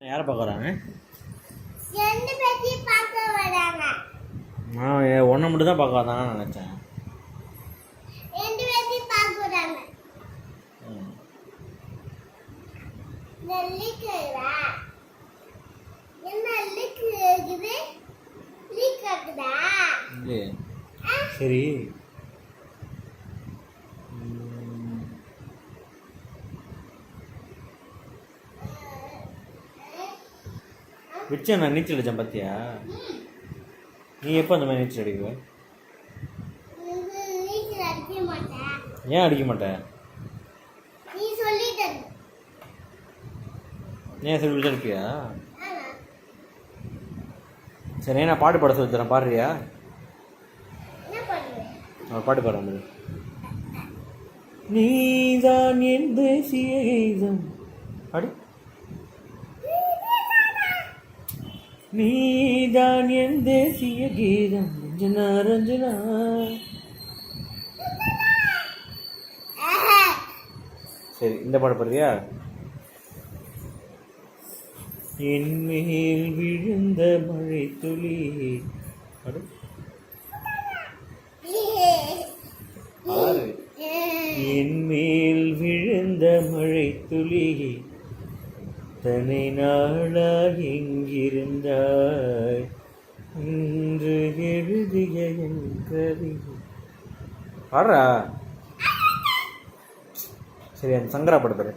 யாரை பார்க்க வராங்க? ஒன்றை மட்டும் தான் பார்க்க வந்தாங்கன்னு நினச்சேன். சரி, வச்சேன் நான் நீச்சல் அடித்தேன் பார்த்தியா? நீ எப்போ அந்த மாதிரி நீச்சல் அடிக்குவ? ஏன் அடிக்க மாட்டேன்? ஏன் சொல்லி கொடுத்து அடிப்பியா? சரி, நான் பாட்டு பாட சொல்லி தரேன், பாடுறியா? பாட்டு பாடுற. நீதான் என் தேசிய கீதம். பாடு. நீதான் என் தேசிய கீதம் ரஞ்சனா ரஞ்சனா. சரி, இந்த பாட்டு பாடுறியா? என் மேல் விழுந்த மழை துளி. பாடு. என் மேல் விழுந்த மழை துளி தனை நாளாக எங்கிருந்தாய் இன்று எழுதிய என் கவிதை. பாடுறா. சரி, அந்த சங்கரா படுத்துற.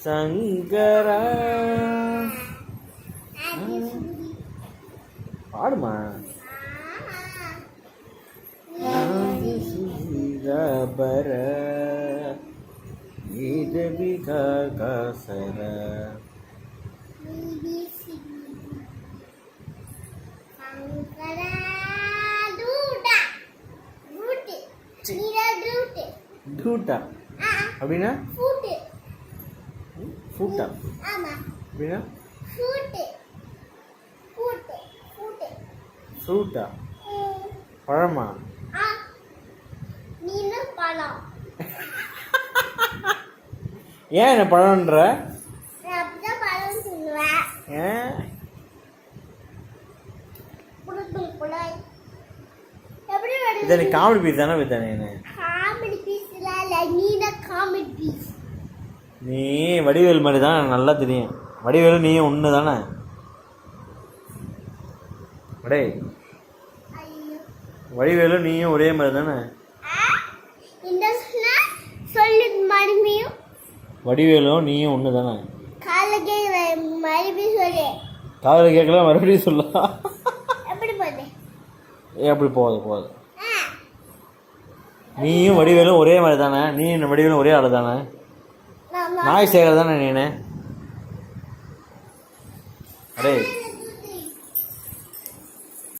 சங்கரா பாடுமா. பர காசர டூட்டா அப்படின்னா ஃபூட்டா அப்படின்னா ஃப்ரூட்டா பழமா? ஏன் என்ன பழம்ன்ற? இதானே காமெடி பீஸ் தானே வித்தானே? நீ வடிவேல் மாதிரி தான் நல்லா தெரியும். வடிவேலு நீயும் ஒன்று தானே? அடே, வடிவேலு நீயும் ஒரே மாதிரி தானே? வடிவேலும் நீயும் ஒன்று தானே? காதல கேட்கலாம், மறுபடியும் சொல்லலாம். எப்படி போகுது? நீயும் வடிவேலும் ஒரே மாதிரி தானே? நீ வடிவேலும் ஒரே ஆளு தானே? நாய் சேகர் தானே நீனு? அடே